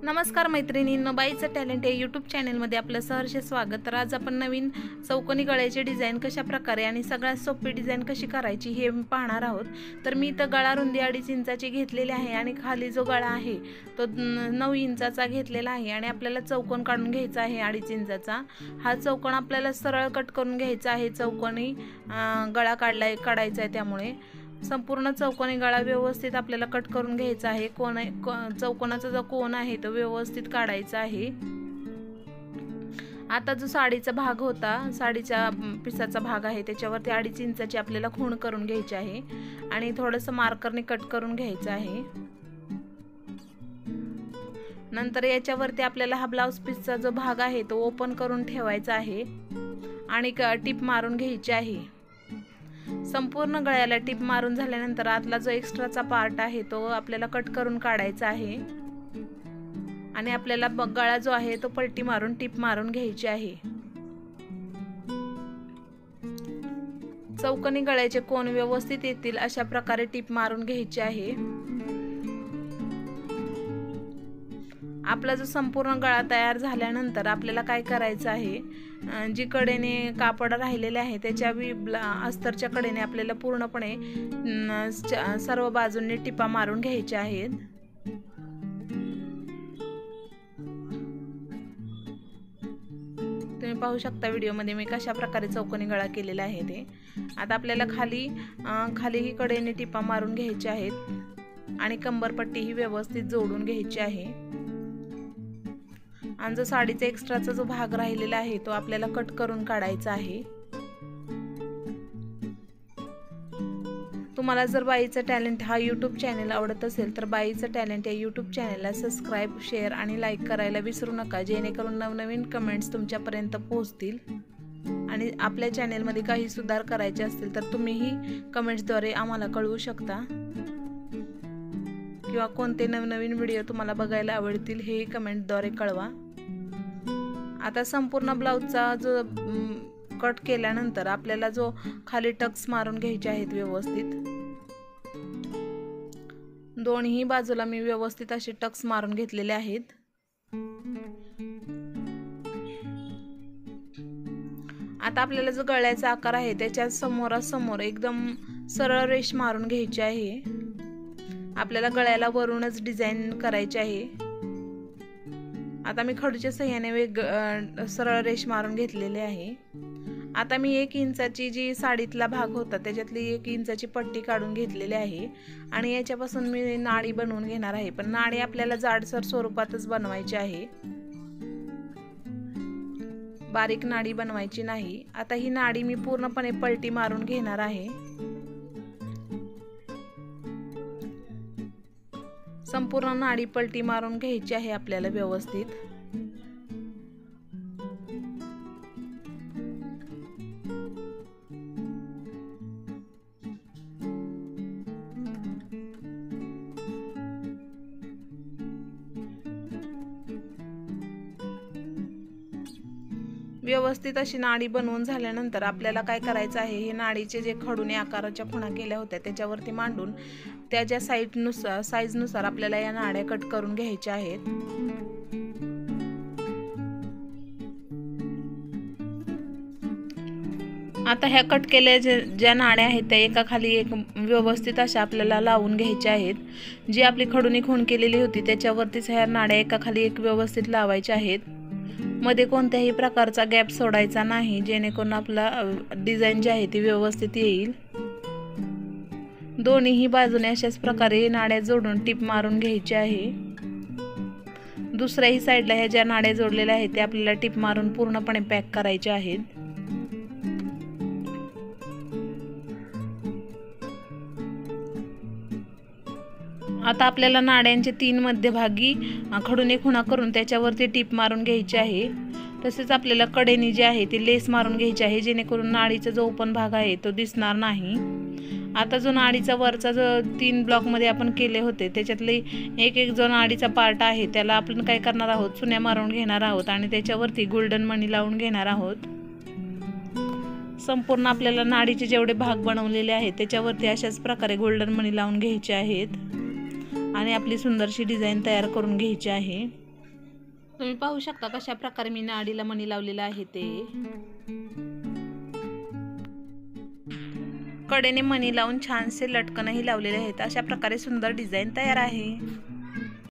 नमस्कार मैत्रिणींनो, बाईचं टॅलेंट या यूट्यूब चॅनलमध्ये आपलं सहर्ष स्वागत। तर आज आपण नवीन चौकोनी गळ्याची डिझाईन कशा प्रकारे आणि सगळ्यात सोपी डिझाईन कशी करायची हे पाहणार आहोत। तर मी इथं गळा रुंदी 2.5 इंचाची घेतलेली आहे आणि खाली जो गळा आहे तो 9 इंचाचा घेतलेला आहे आणि आपल्याला चौकोन काढून घ्यायचा आहे 2.5 इंचाचा। हा चौकोन आपल्याला सरळ कट करून घ्यायचा आहे। चौकोनी गळा काढायचा आहे, त्यामुळे संपूर्ण चौकोनी गळा व्यवस्थित आपल्याला कट करून घ्यायचा आहे। चौकोनाचा जो कोन आहे तो व्यवस्थित काढायचा आहे। आता जो साडीचा भाग होता, साडीच्या पिसाचा भाग आहे, त्याच्यावरती 2.5 इंचाची आपल्याला खूण करून घ्यायची आहे आणि थोडंसं मार्करने कट करून घ्यायचं आहे। नंतर याच्यावरती आपल्याला हा ब्लाउज पीसचा जो भाग आहे तो ओपन करून ठेवायचा आहे आणि टिप मारून घ्यायची आहे। संपूर्ण गळ्याला टिप मारून झाल्यानंतर आतला जो एक्स्ट्राचा पार्ट आहे तो आपल्याला कट करून काढायचा आहे आणि आपल्याला गळा जो आहे तो पलटी मारून टिप मारून घ्यायची आहे। चौकोनी गळ्याचे कोन व्यवस्थित येतील अशा प्रकारे टिप मारून घ्यायची आहे। आपला जो संपूर्ण गळा तयार झाल्यानंतर आपल्याला काय करायचं आहे, जी कडेने कापड राहिलेले आहे त्याच्या अस्तरच्या कडेने आपल्याला पूर्णपणे सर्व बाजूंनी टिपा मारून घ्यायच्या आहेत। तुम्ही पाहू शकता व्हिडिओमध्ये मी कशा प्रकारे चौकोनी गळा केलेला आहे ते। आता आपल्याला खाली ही कडेने टिपा मारून घ्यायच्या आहेत आणि कंबरपट्टी ही व्यवस्थित जोडून घ्यायची आहे आणि जो साडीचा एक्स्ट्राचा जो भाग राहिलेला आहे तो आपल्याला कट करून काढायचा आहे। तुम्हाला जर बाईचं टॅलेंट हा यूट्यूब चॅनल आवडत असेल तर बाईचं टॅलेंट या यूट्यूब चॅनलला सबस्क्राईब, शेअर आणि लाईक करायला विसरू नका, जेणेकरून नवनवीन कमेंट्स तुमच्यापर्यंत पोहोचतील। आणि आपल्या चॅनलमध्ये काही सुधार करायचे असतील तर तुम्हीही कमेंट्सद्वारे आम्हाला कळवू शकता, किंवा कोणते नवनवीन व्हिडिओ तुम्हाला बघायला आवडतील हेही कमेंटद्वारे कळवा। आता संपूर्ण ब्लाउजचा जो कट केल्यानंतर आपल्याला जो खाली टक्स मारून घ्यायचे आहेत व्यवस्थित। दोन्ही बाजूला मी व्यवस्थित असे टक्स मारून घेतलेले आहेत। आता आपल्याला जो गळ्याचा आकार आहे त्याच्या समोरासमोर एकदम सरळ रेष मारून घ्यायची आहे। आपल्याला गळ्याला वरूनच डिझाईन करायची आहे। आता मी खडूच्या सहाय्याने सरळ रेष मारून घेतलेली आहे। आता मी 1 इंचाची जी साडीतला भाग होता त्याच्यातली 1 इंचाची पट्टी काढून घेतलेली आहे आणि याच्यापासून मी नाडी बनवून घेणार आहे, पण नाडी आपल्याला जाडसर स्वरूपातच बनवायची आहे, बारीक नाडी बनवायची नाही। आता ही नाडी मी पूर्णपणे पलटी मारून घेणार आहे। संपूर्ण नाडी पलटी मारून घ्यायची आहे आपल्याला व्यवस्थित। व्यवस्थित अशी नाडी बनवून झाल्यानंतर आपल्याला काय करायचं आहे, हे नाडीचे जे खडूने आकाराच्या खुणा केल्या होत्या त्याच्यावरती मांडून त्याच्या साईजनुसार आपल्याला या नाड्या कट करून घ्यायच्या आहेत। आता ह्या कट केल्या ज्या नाड्या आहेत त्या एका खाली एक व्यवस्थित अशा आपल्याला लावून घ्यायच्या आहेत। जी आपली खडूनी खूण केलेली होती त्याच्यावरतीच ह्या नाड्या एका खाली एक व्यवस्थित लावायच्या आहेत। मध्ये कोणत्याही प्रकारचा गॅप सोडायचा नाही, जेणेकरून आपला डिझाईन जी आहे ती व्यवस्थित येईल। दोन्ही बाजूने अशाच प्रकारे नाड्या जोडून टिप मारून घ्यायची आहे। दुसऱ्याही साईडला ह्या ज्या नाड्या जोडलेल्या आहेत त्या आपल्याला टिप मारून पूर्णपणे पॅक करायच्या आहेत। आता आपल्याला नाड्यांचे 3 मध्यभागी खडूने खुणा करून त्याच्यावरती टिप मारून घ्यायची आहे। तसेच आपल्याला कडेने जे आहे ते लेस मारून घ्यायची आहे, जेणेकरून नाडीचा जो ओपन भाग आहे तो दिसणार नाही। आता जो नाडीचा वरचा जो 3 ब्लॉकमध्ये आपण केले होते त्याच्यातले एक जो नाडीचा पार्ट आहे त्याला आपण काय करणार आहोत, चुन्या मारून घेणार आहोत आणि त्याच्यावरती गोल्डन मणी लावून घेणार आहोत। संपूर्ण आपल्याला नाडीचे जेवढे भाग बनवलेले आहेत त्याच्यावरती अशाच प्रकारे गोल्डन मणी लावून घ्यायचे आहेत आणि आपली सुंदरशी डिझाइन तयार करून घ्यायची आहे। तुम्ही पाहू शकता कशा प्रकारे मी नाडीला मणी लावलेला आहे ते. कडेने मणी लावून छानसे लटकनही लावलेले आहेत. अशा प्रकारे सुंदर डिझाईन तयार आहे.